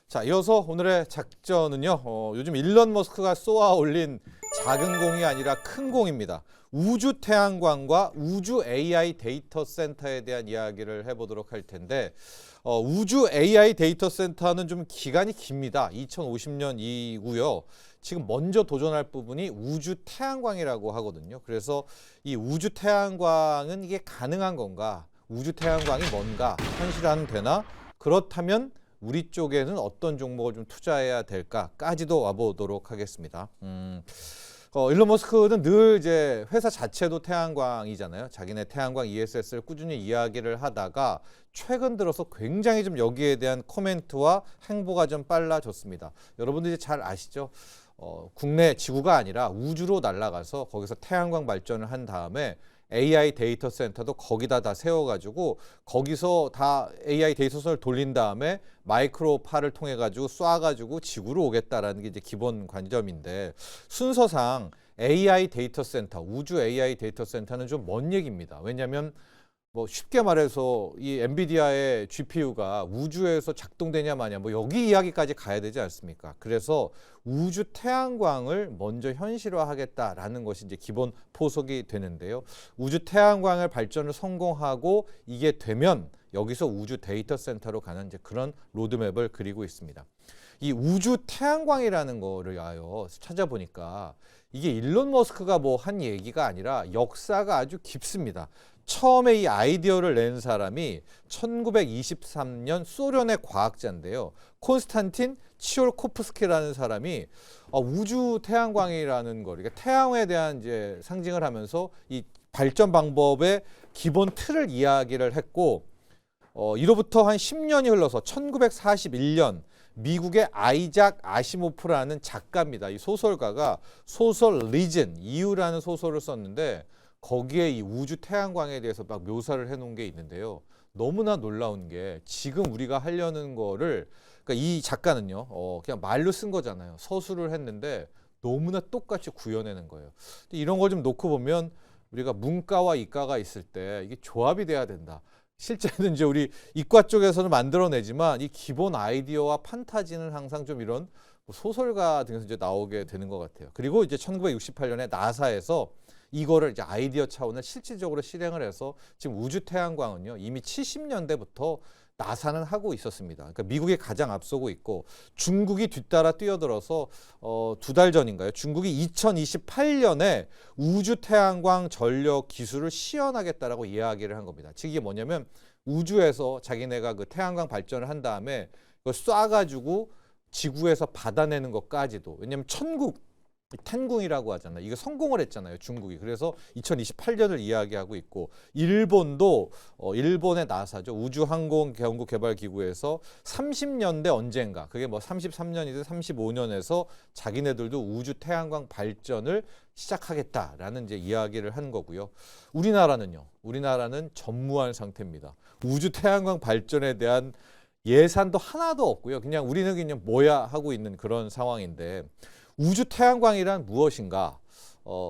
자, 이어서 오늘의 작전은요. 요즘 일론 머스크가 쏘아 올린 작은 공이 아니라 큰 공입니다. 우주 태양광과 우주 AI 데이터 센터에 대한 이야기를 해보도록 할 텐데 우주 AI 데이터 센터는 좀 기간이 깁니다. 2050년 이고요. 지금 먼저 도전할 부분이 우주 태양광이라고 하거든요. 그래서 이 우주 태양광은 이게 가능한 건가? 우주 태양광이 뭔가? 현실화는 되나? 그렇다면 우리 쪽에는 어떤 종목을 좀 투자해야 될까까지도 와보도록 하겠습니다. 일론 머스크는 늘 이제 회사 자체도 태양광이잖아요. 자기네 태양광 ESS를 꾸준히 이야기를 하다가 최근 들어서 굉장히 좀 여기에 대한 코멘트와 행보가 좀 빨라졌습니다. 여러분들이 잘 아시죠? 국내 지구가 아니라 우주로 날아가서 거기서 태양광 발전을 한 다음에 AI 데이터 센터도 거기다 다 세워가지고 거기서 다 AI 데이터 센터를 돌린 다음에 마이크로파를 통해 가지고 쏴가지고 지구로 오겠다라는 게 이제 기본 관점인데 순서상 AI 데이터 센터, 우주 AI 데이터 센터는 좀 먼 얘기입니다. 왜냐하면 뭐 쉽게 말해서 이 엔비디아의 GPU가 우주에서 작동되냐 마냐 뭐 여기 이야기까지 가야 되지 않습니까? 그래서 우주 태양광을 먼저 현실화하겠다라는 것이 이제 기본 포석이 되는데요. 우주 태양광을 발전을 성공하고 이게 되면 여기서 우주 데이터 센터로 가는 이제 그런 로드맵을 그리고 있습니다. 이 우주 태양광이라는 거를 찾아보니까 이게 일론 머스크가 뭐 한 얘기가 아니라 역사가 아주 깊습니다. 처음에 이 아이디어를 낸 사람이 1923년 소련의 과학자인데요. 콘스탄틴 치올코프스키라는 사람이 우주 태양광이라는 거, 그러니까 태양에 대한 이제 상징을 하면서 이 발전 방법의 기본 틀을 이야기를 했고, 이로부터 한 10년이 흘러서 1941년 미국의 아이작 아시모프라는 작가입니다. 이 소설가가 소설 리즌, 이유라는 소설을 썼는데 거기에 이 우주 태양광에 대해서 막 묘사를 해놓은 게 있는데요. 너무나 놀라운 게 지금 우리가 하려는 거를 그러니까 이 작가는요, 그냥 말로 쓴 거잖아요. 서술을 했는데 너무나 똑같이 구현해낸 거예요. 이런 걸 좀 놓고 보면 우리가 문과와 이과가 있을 때 이게 조합이 돼야 된다. 실제는 이제 우리 이과 쪽에서는 만들어내지만 이 기본 아이디어와 판타지는 항상 좀 이런 소설가 등에서 이제 나오게 되는 것 같아요. 그리고 이제 1968년에 나사에서 이거를 이제 아이디어 차원을 실질적으로 실행을 해서 지금 우주 태양광은요 이미 70년대부터 나사는 하고 있었습니다. 그러니까 미국이 가장 앞서고 있고 중국이 뒤따라 뛰어들어서 2달 전인가요? 중국이 2028년에 우주 태양광 전력 기술을 시연하겠다라고 이야기를 한 겁니다. 즉 이게 뭐냐면 우주에서 자기네가 그 태양광 발전을 한 다음에 그걸 쏴가지고 지구에서 받아내는 것까지도 왜냐면 텐궁이라고 하잖아요. 이거 성공을 했잖아요. 중국이. 그래서 2028년을 이야기하고 있고 일본도 일본의 나사죠. 우주항공연구개발기구에서 30년대 언젠가 그게 뭐 33년이든 35년에서 자기네들도 우주 태양광 발전을 시작하겠다라는 이제 이야기를 한 거고요. 우리나라는 전무한 상태입니다. 우주 태양광 발전에 대한 예산도 하나도 없고요. 그냥 우리는 그냥 뭐야 하고 있는 그런 상황인데 우주 태양광이란 무엇인가?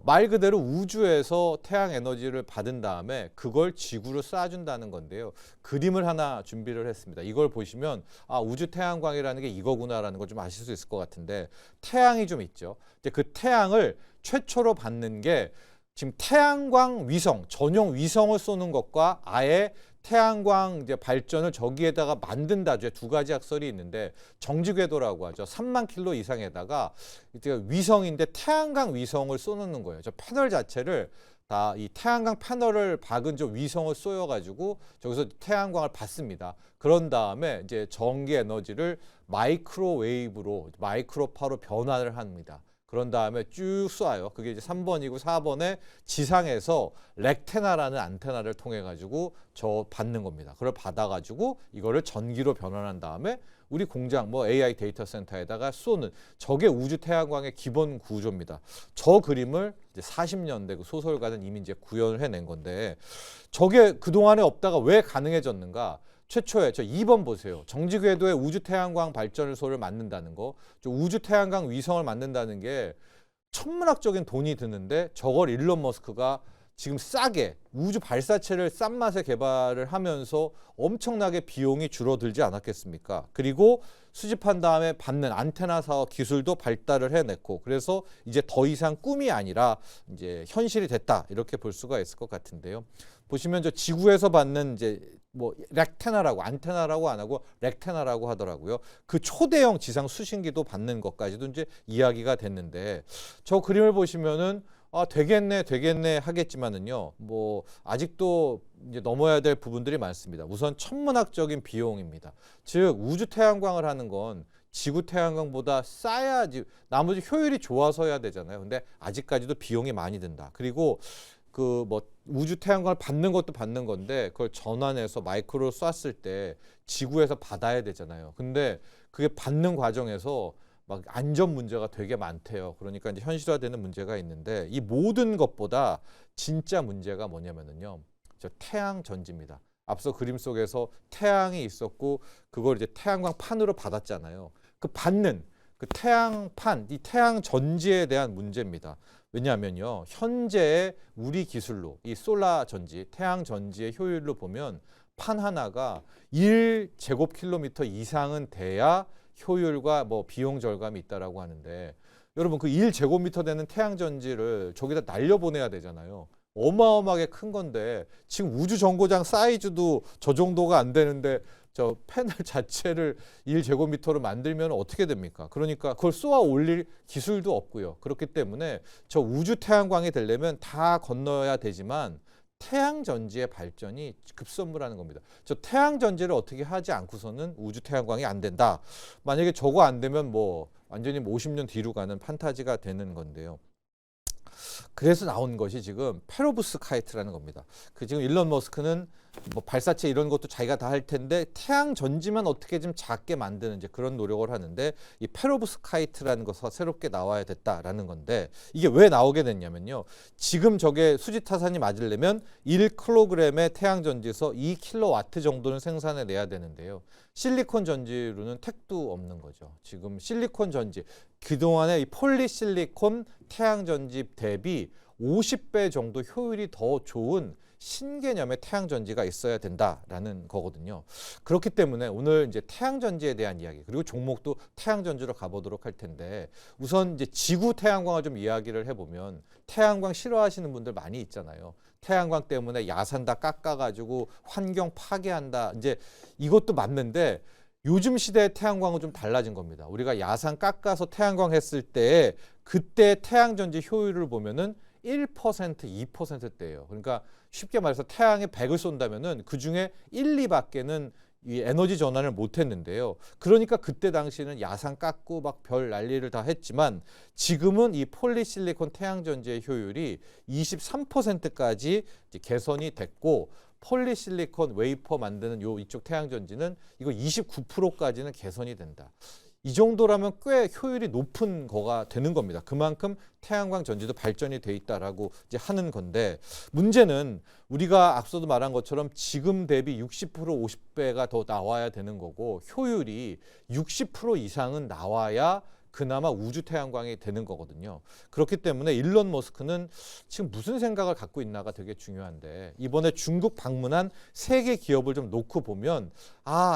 말 그대로 우주에서 태양 에너지를 받은 다음에 그걸 지구로 쏴준다는 건데요. 그림을 하나 준비를 했습니다. 이걸 보시면 우주 태양광이라는 게 이거구나라는 걸 좀 아실 수 있을 것 같은데 태양이 좀 있죠. 이제 그 태양을 최초로 받는 게 지금 태양광 위성, 전용 위성을 쏘는 것과 아예 태양광 이제 발전을 저기에다가 만든다. 두 가지 학설이 있는데 정지궤도라고 하죠. 3만 킬로 이상에다가 이제 위성인데 태양광 위성을 쏘는 거예요. 저 패널 자체를 다 이 태양광 패널을 박은 저 위성을 쏘여가지고 저기서 태양광을 받습니다. 그런 다음에 이제 전기 에너지를 마이크로웨이브로 마이크로파로 변환을 합니다. 그런 다음에 쭉 쏴요. 그게 이제 3번이고 4번에 지상에서 렉테나라는 안테나를 통해 가지고 저 받는 겁니다. 그걸 받아 가지고 이거를 전기로 변환한 다음에 우리 공장 뭐 AI 데이터 센터에다가 쏘는 저게 우주 태양광의 기본 구조입니다. 저 그림을 이제 40년대 그 소설가는 이미 이제 구현을 해낸 건데 저게 그동안에 없다가 왜 가능해졌는가? 최초에 저 2번 보세요. 정지궤도에 우주 태양광 발전소를 만든다는 거, 저 우주 태양광 위성을 만든다는 게 천문학적인 돈이 드는데 저걸 일론 머스크가 지금 싸게 우주 발사체를 싼 맛에 개발을 하면서 엄청나게 비용이 줄어들지 않았겠습니까? 그리고 수집한 다음에 받는 안테나 사업 기술도 발달을 해냈고, 그래서 이제 더 이상 꿈이 아니라 이제 현실이 됐다, 이렇게 볼 수가 있을 것 같은데요. 보시면 저 지구에서 받는 이제 뭐 렉테나라고, 안테나라고 안 하고 렉테나라고 하더라고요. 그 초대형 지상 수신기도 받는 것까지도 이제 이야기가 됐는데, 저 그림을 보시면은 되겠네 하겠지만은요, 뭐 아직도 이제 넘어야 될 부분들이 많습니다. 우선 천문학적인 비용입니다. 즉 우주 태양광을 하는 건 지구 태양광보다 싸야지, 나머지 효율이 좋아서야 되잖아요. 근데 아직까지도 비용이 많이 든다. 그리고 그 뭐 우주 태양광을 받는 것도 받는 건데, 그걸 전환해서 마이크로 쐈을 때 지구에서 받아야 되잖아요. 근데 그게 받는 과정에서 막 안전 문제가 되게 많대요. 그러니까 이제 현실화되는 문제가 있는데, 이 모든 것보다 진짜 문제가 뭐냐면은요, 저 태양 전지입니다. 앞서 그림 속에서 태양이 있었고 그걸 이제 태양광 판으로 받았잖아요. 그 받는 그 태양판, 이 태양 전지에 대한 문제입니다. 왜냐하면요, 현재의 우리 기술로 이 솔라 전지, 태양 전지의 효율로 보면 판 하나가 1제곱킬로미터 이상은 돼야 효율과 뭐 비용 절감이 있다라고 하는데, 여러분 그 1제곱미터 되는 태양 전지를 저기다 날려보내야 되잖아요. 어마어마하게 큰 건데, 지금 우주 정거장 사이즈도 저 정도가 안 되는데 저 패널 자체를 1제곱미터로 만들면 어떻게 됩니까? 그러니까 그걸 쏘아 올릴 기술도 없고요. 그렇기 때문에 저 우주 태양광이 되려면 다 건너야 되지만 태양 전지의 발전이 급선무라는 겁니다. 저 태양 전지를 어떻게 하지 않고서는 우주 태양광이 안 된다. 만약에 저거 안 되면 뭐 완전히 50년 뒤로 가는 판타지가 되는 건데요. 그래서 나온 것이 지금 페로브스카이트라는 겁니다. 그 지금 일론 머스크는 뭐 발사체 이런 것도 자기가 다 할 텐데 태양 전지만 어떻게 좀 작게 만드는 이제 그런 노력을 하는데, 이 페로브스카이트라는 것이 새롭게 나와야 됐다라는 건데, 이게 왜 나오게 됐냐면요, 지금 저게 수지타산이 맞으려면 1kg의 태양 전지에서 2kW 정도는 생산해 내야 되는데요. 실리콘 전지로는 택도 없는 거죠. 지금 실리콘 전지, 그동안의 이 폴리실리콘 태양 전지 대비 50배 정도 효율이 더 좋은 신개념의 태양 전지가 있어야 된다라는 거거든요. 그렇기 때문에 오늘 이제 태양 전지에 대한 이야기, 그리고 종목도 태양 전지로 가보도록 할 텐데, 우선 이제 지구 태양광을 좀 이야기를 해보면, 태양광 싫어하시는 분들 많이 있잖아요. 태양광 때문에 야산 다 깎아가지고 환경 파괴한다. 이제 이것도 맞는데, 요즘 시대의 태양광은 좀 달라진 겁니다. 우리가 야산 깎아서 태양광 했을 때 그때 태양전지 효율을 보면은 1%, 2%대예요. 그러니까 쉽게 말해서 태양에 100을 쏜다면은 그 중에 1, 2밖에는 이 에너지 전환을 못 했는데요. 그러니까 그때 당시에는 야산 깎고 막 별 난리를 다 했지만, 지금은 이 폴리실리콘 태양전지의 효율이 23%까지 개선이 됐고, 폴리실리콘 웨이퍼 만드는 이쪽 태양전지는 이거 29%까지는 개선이 된다. 이 정도라면 꽤 효율이 높은 거가 되는 겁니다. 그만큼 태양광 전지도 발전이 돼 있다라고 이제 하는 건데, 문제는 우리가 앞서도 말한 것처럼 지금 대비 60% 50배가 더 나와야 되는 거고, 효율이 60% 이상은 나와야 그나마 우주 태양광이 되는 거거든요. 그렇기 때문에 일론 머스크는 지금 무슨 생각을 갖고 있나가 되게 중요한데, 이번에 중국 방문한 세계 기업을 좀 놓고 보면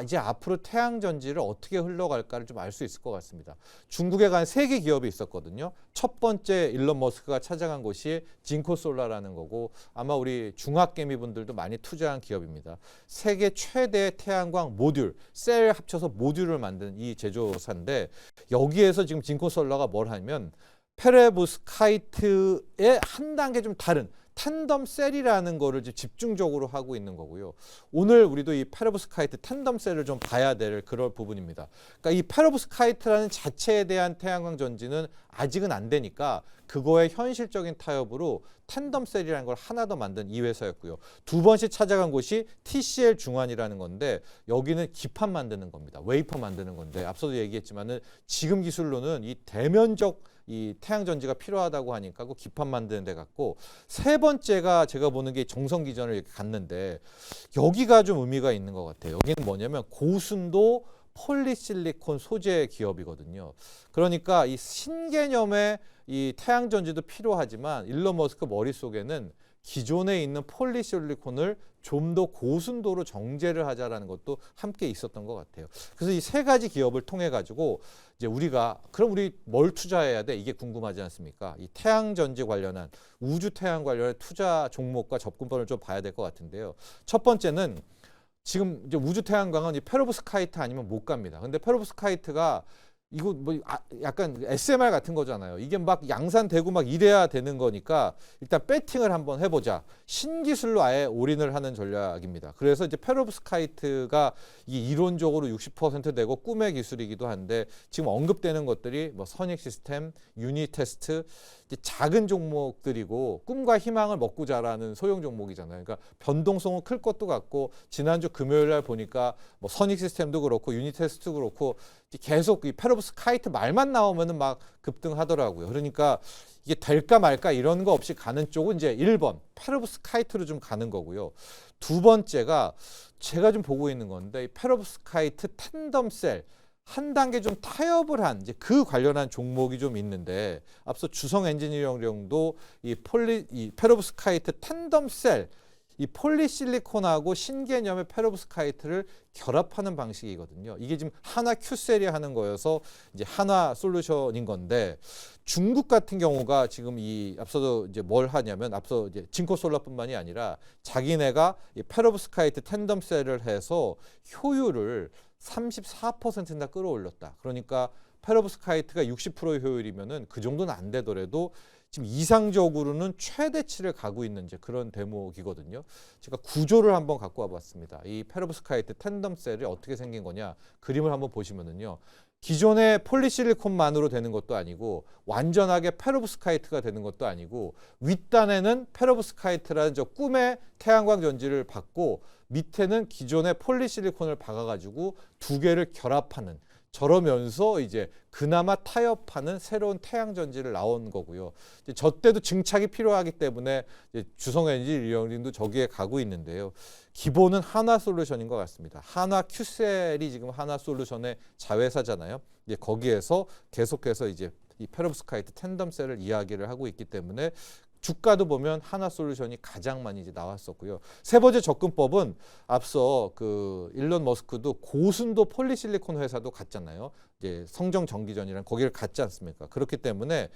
이제 앞으로 태양 전지를 어떻게 흘러갈까를 좀 알 수 있을 것 같습니다. 중국에 간 세계 기업이 있었거든요. 첫 번째 일론 머스크가 찾아간 곳이 진코솔라라는 거고, 아마 우리 중학개미 분들도 많이 투자한 기업입니다. 세계 최대 태양광 모듈, 셀 합쳐서 모듈을 만드는 이 제조사인데, 여기에서 지금 진코솔라가 뭘 하면 페로브스카이트의 한 단계 좀 다른 텐덤 셀이라는 거를 집중적으로 하고 있는 거고요. 오늘 우리도 이 페로브스카이트 텐덤 셀을 좀 봐야 될 그런 부분입니다. 그러니까 이 페로브스카이트라는 자체에 대한 태양광 전지는 아직은 안 되니까, 그거의 현실적인 타협으로 텐덤 셀이라는 걸 하나 더 만든 이 회사였고요. 두 번씩 찾아간 곳이 TCL 중환이라는 건데, 여기는 기판 만드는 겁니다. 웨이퍼 만드는 건데, 앞서도 얘기했지만은 지금 기술로는 이 대면적 이 태양 전지가 필요하다고 하니까 그 기판 만드는 데 갔고, 세 번째가 제가 보는 게 정성 기전을 이렇게 갔는데, 여기가 좀 의미가 있는 것 같아요. 여기는 뭐냐면 고순도 폴리실리콘 소재 기업이거든요. 그러니까 이 신개념의 이 태양 전지도 필요하지만 일론 머스크 머릿속에는 기존에 있는 폴리실리콘을 좀 더 고순도로 정제를 하자라는 것도 함께 있었던 것 같아요. 그래서 이 세 가지 기업을 통해 가지고 이제 우리가 그럼 우리 뭘 투자해야 돼? 이게 궁금하지 않습니까? 이 태양 전지 관련한 우주 태양 관련한 투자 종목과 접근법을 좀 봐야 될 것 같은데요. 첫 번째는 지금 이제 우주 태양광은 이 페로브스카이트 아니면 못 갑니다. 근데 페로브스카이트가 이거 뭐 약간 SMR 같은 거잖아요. 이게 막 양산되고 막 이래야 되는 거니까 일단 배팅을 한번 해보자. 신기술로 아예 올인을 하는 전략입니다. 그래서 이제 페로브스카이트가 이 이론적으로 60% 되고 꿈의 기술이기도 한데 지금 언급되는 것들이 뭐 선익 시스템, 유니테스트, 작은 종목들이고 꿈과 희망을 먹고 자라는 소형 종목이잖아요. 그러니까 변동성은 클 것도 같고 지난주 금요일 날 보니까 뭐 선익 시스템도 그렇고 유니테스트도 그렇고 계속 이 페로브스카이트 말만 나오면은 막 급등하더라고요. 그러니까 이게 될까 말까 이런 거 없이 가는 쪽은 이제 1번 페로브스카이트로 좀 가는 거고요. 두 번째가 제가 좀 보고 있는 건데 이 페로브스카이트 텐덤셀 한 단계 좀 타협을 한 이제 그 관련한 종목이 좀 있는데 앞서 주성 엔지니어링도 이 페로브스카이트 텐덤셀 이 폴리실리콘하고 신개념의 페로브스카이트를 결합하는 방식이거든요. 이게 지금 한화 큐셀이 하는 거여서 이제 한화 솔루션인 건데 중국 같은 경우가 지금 이 앞서도 이제 뭘 하냐면 앞서 이제 징코솔라뿐만이 아니라 자기네가 이 페로브스카이트 텐덤셀을 해서 효율을 34%나 끌어올렸다. 그러니까 페로브스카이트가 60%의 효율이면은 그 정도는 안 되더라도 지금 이상적으로는 최대치를 가고 있는 이제 그런 대목이거든요. 제가 구조를 한번 갖고 와봤습니다. 이 페로브스카이트 텐덤셀이 어떻게 생긴 거냐 그림을 한번 보시면은요. 기존의 폴리실리콘만으로 되는 것도 아니고 완전하게 페로브스카이트가 되는 것도 아니고 윗단에는 페로브스카이트라는 저 꿈의 태양광 전지를 받고 밑에는 기존의 폴리실리콘을 박아가지고 두 개를 결합하는 저러면서 이제 그나마 타협하는 새로운 태양 전지를 나온 거고요. 저 때도 증착이 필요하기 때문에 주성 엔지니어링도 저기에 가고 있는데요. 기본은 한화 솔루션인 것 같습니다. 한화 큐셀이 지금 한화 솔루션의 자회사잖아요. 거기에서 계속해서 이제 이 페로브스카이트 텐덤셀을 이야기를 하고 있기 때문에 주가도 보면 한화 솔루션이 가장 많이 이제 나왔었고요. 세 번째 접근법은 앞서 그 일론 머스크도 고순도 폴리실리콘 회사도 갔잖아요. 이제 성정 전기전이랑 거기를 갔지 않습니까? 그렇기 때문에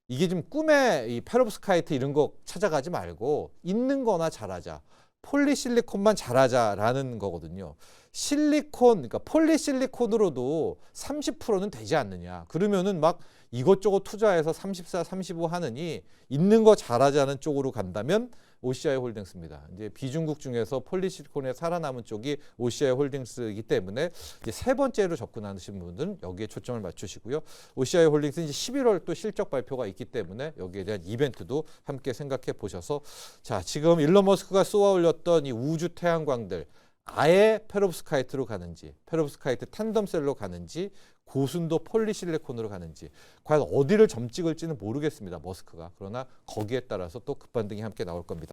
이게 지금 꿈의 이 페로브스카이트 이런 거 찾아가지 말고 있는 거나 잘하자. 폴리실리콘만 잘하자라는 거거든요. 실리콘, 그러니까 폴리실리콘으로도 30%는 되지 않느냐. 그러면은 막 이것저것 투자해서 34, 35 하느니 있는 거 잘하자는 쪽으로 간다면 OCI 홀딩스입니다. 이제 비중국 중에서 폴리실리콘에 살아남은 쪽이 OCI 홀딩스이기 때문에 이제 세 번째로 접근하시는 분들은 여기에 초점을 맞추시고요. OCI 홀딩스 이제 11월 또 실적 발표가 있기 때문에 여기에 대한 이벤트도 함께 생각해 보셔서 자, 지금 일론 머스크가 쏘아 올렸던 이 우주 태양광들 아예 페로브스카이트로 가는지, 페로브스카이트 텐덤셀로 가는지, 고순도 폴리실리콘으로 가는지 과연 어디를 점 찍을지는 모르겠습니다. 머스크가. 그러나 거기에 따라서 또 급반등이 함께 나올 겁니다.